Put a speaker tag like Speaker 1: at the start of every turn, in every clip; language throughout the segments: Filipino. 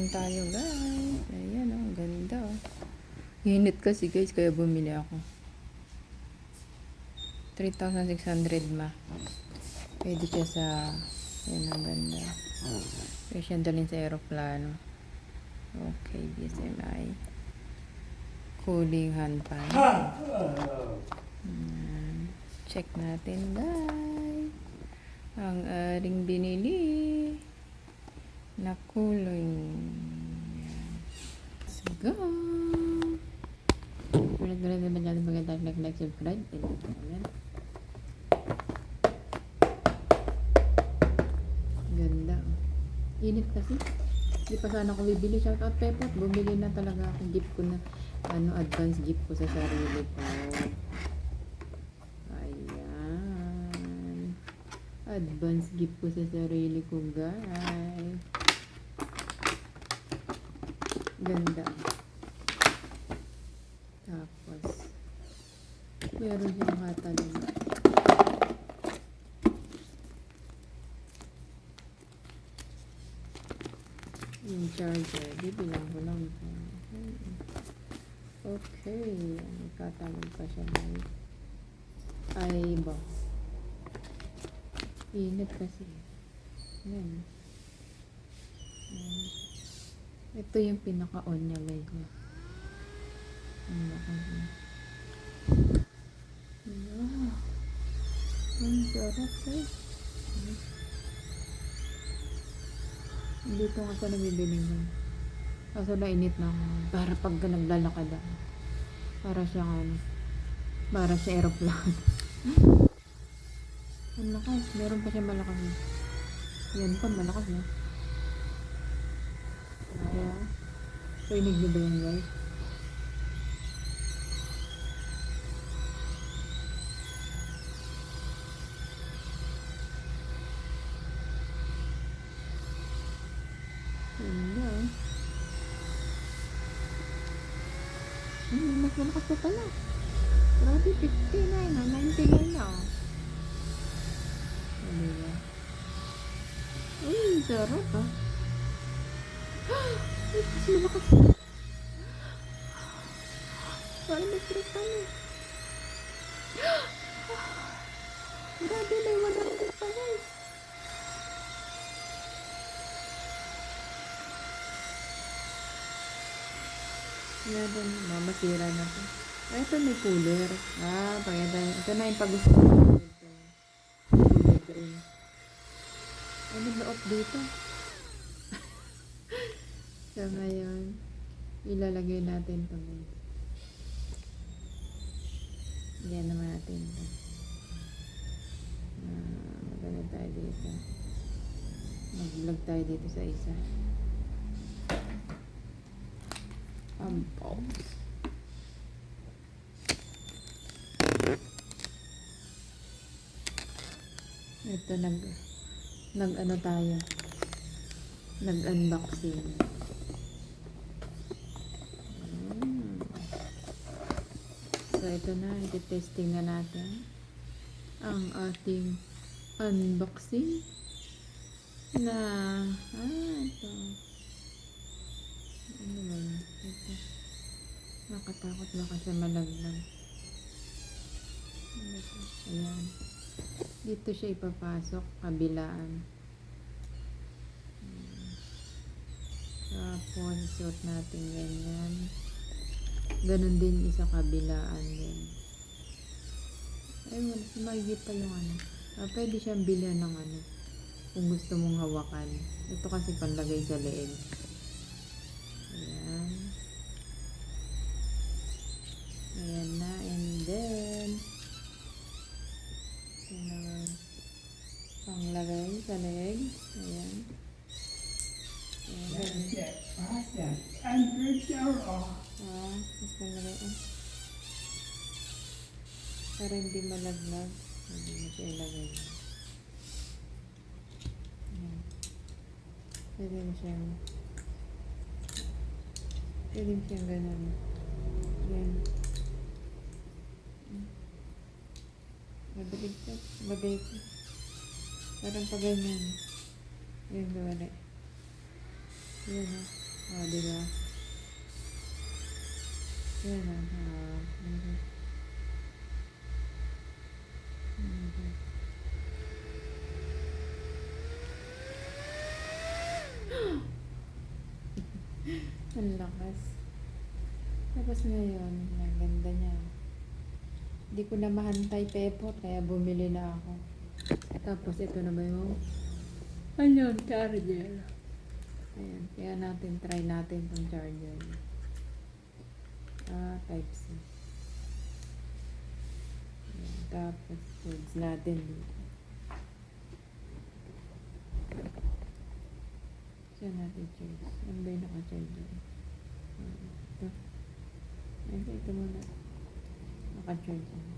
Speaker 1: naman tayo guys. Ayan oh, ganda oh. Init kasi guys, kaya bumili ako. 3,600 ma. Pwede siya sa, ayan ang ganda. Pwede siya dalhin sa aeroplano. Okay, BSMI. Cooling hand pan. Check natin guys. Ang aring binili na cooling. Let's go. Ulit-ulit naman natin magandang like, subscribe. Ganda. Init kasi. Hindi pa sana ako bibili. Shout out Pepot. Bumili na talaga ako. Gift ko na. Advance gift ko sa sarili ko. Ayan. Advance gift ko sa sarili ko guys. Ganda. Tapos meron siyang katalog. Yung charger, bibilang ko lang. Okay, may katalog pa siya guys. Ay ba, init kasi. Ayan. Ito yung pinaka-on niya guys. Ang sarap guys. Dito nga sa nabibili mo. Kaso nainit na ako. Para pag naglalakad ako. Para siyang para sa aeroplano. Ang lakas. Meron pa siya malakas. Yan pa malakas na. Kaya painig niyo ba yan guys? Mas malakas pa pala. Grabe, 59 na, 99 na oh. Diba? Uy, sarap ah. Ay, mas malakas pa. Parang nag-trip pa na. Grabe, may 100 pa guys. Meron, masira na to. Ay, ito may cooler. Paganda. Ito na yung pag-gusto ko. Cooler green. Ano ba off dito? So, ngayon, ilalagay natin ito. Yan naman natin ito. Maganda tayo dito. Mag-vlog tayo dito sa isa. Ito nag-ano tayo, nag-unboxing. So ito na, i-testing na natin ang ating unboxing na ito. Ano ba yun? Ito. Nakatakot na kasi malaglag. Ayan. Dito siya ipapasok, kabilaan. Tapos, suot natin ganyan. Ganon din isa kabilaan din. Ayun, mahigit pa yung ano. Pwede siyang bilhan ng ano. Kung gusto mong hawakan. Ito kasi panlagay sa leeg. Ayan. Ayan na. And then, panglagay sa leeg. Ayan. Ayan. Mas panglagay. Para hindi malaglag. Hindi mo siya ilagay. Ayan. Pwede mo siyang ganun. Ayan. Mabaligtad. Mabaligtad. Parang pa ganyan. Ayan, gawala. Ayan ha. Diba? Yan na. Ang lakas. Tapos ngayon, ang ganda niya. Hindi ko na mahantay pepot, kaya bumili na ako. Tapos ito na ba yung ayun, charger. Ayan, kaya try natin tong charger. Type C. Ayan, tapos foods natin dito. Siya natin charge. Ano ba yung naka-charge dyan? Ito. Ito muna. Naka-charge yan.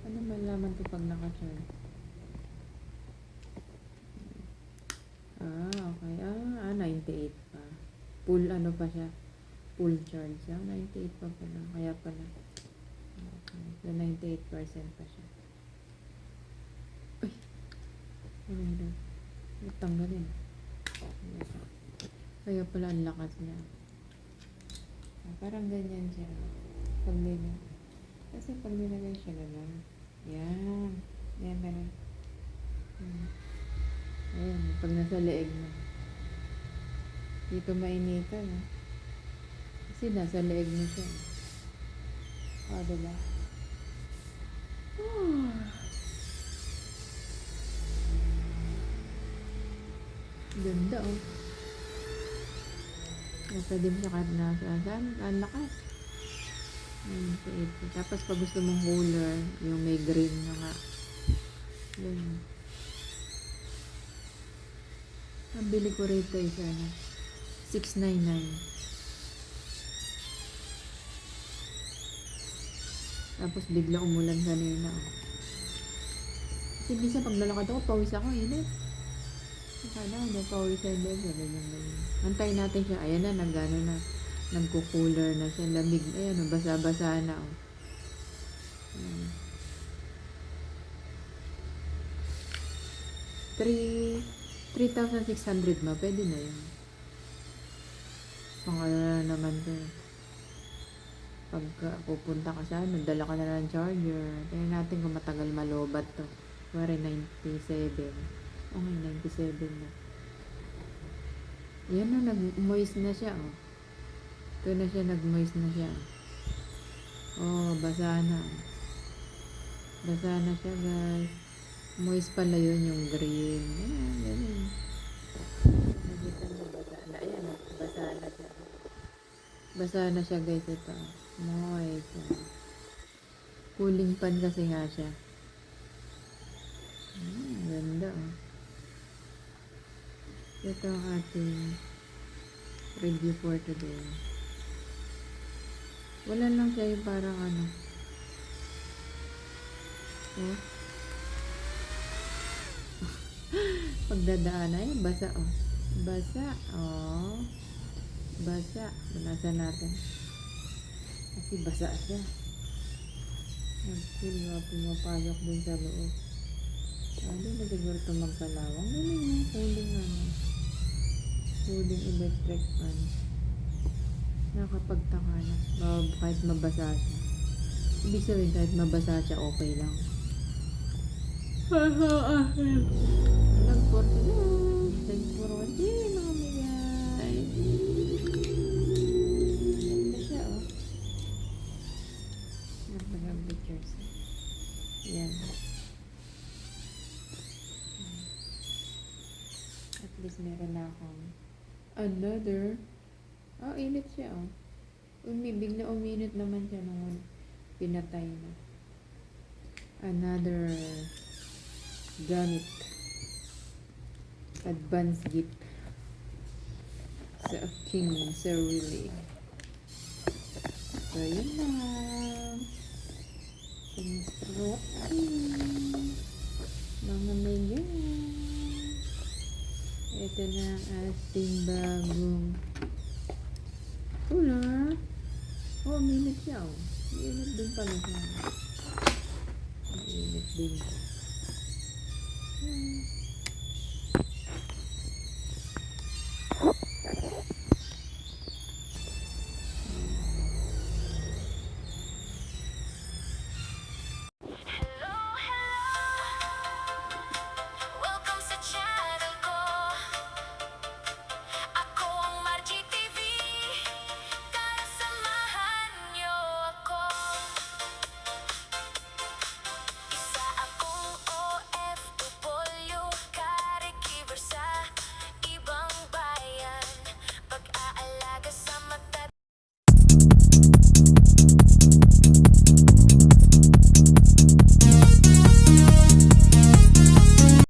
Speaker 1: Ano malaman ko pag naka-charge? Okay. 98 pa. Full ano pa siya? Full charge. 98 pa pala. Kaya pala. Okay. So, 98% pa siya. Uy! Ano yun? Tanggalin. Kaya pala ang lakas niya. Parang ganyan siya. Pag ganyan. Kasi pag nilagay siya gano'n. Yan. Yan, gano'n. Ayan, pag nasa leeg mo. Dito mainitan, ha? Kasi nasa leeg mo siya. Diba? Ganda, oh. Pwede mo siya kahit nasaan. Ang lakas. Tapos pag gusto mong cooler, yung may green na nga. Yun. Ang bili ko rito is ano, 699. Tapos bigla umulan kanina. Kasi minsan pag lalakad ako, pawis ako, init. Akala, hindi pawisan din. Antayin natin siya. Ayan na, nag-ano na. Nagko-cooler na siya. Lamig. Ayan, basa-basa na. 3,600 ma. Pwede na yun. Pang ano na naman to. Pag pupunta ka sa ano, dala ka na ng charger. Tingnan natin kung matagal malobat to. Kuwari 97. Okay, 97 na. Yan na, nag-moist na siya, oh. Ito na siya, nag-moist na siya. Basa na. Basa na siya, guys. Moist pala yun, yung green. Ayan, ganyan. Nakita mo, basa na. Ayan, basa na siya. Basa na siya, guys, ito. Moist. Cooling pan kasi nga siya. Ganda, oh. Ito ang ating review for today. Wala lang siya yung parang ano. Pagdadaan ay basa, oh. Basa, oh. Basa. Banasan natin. Kasi basa siya. Nag-feel nga pumapayok din sa loob. Hindi na siguro ito magkalawang. Galing yung cooling ano. Cooling electric fan. Nakapagtaka na. Kahit mabasa siya. Ibig sabihin kahit mabasa siya, okay lang. Thanks for today. Thanks for watching, mga guys. Ganda siya, oh. Nagbagang pictures. Yan. At least meron na akong another. Init siya, oh. Bigla uminit naman siya nung pinatay na. Another gamit. Advanced gift sa aking sarili. So, yun lang. Thanks for watching. Mga mega. Ito na ang ating bagong cooler. Minit siya, oh. Minit din pala siya. Minit din. Hmm.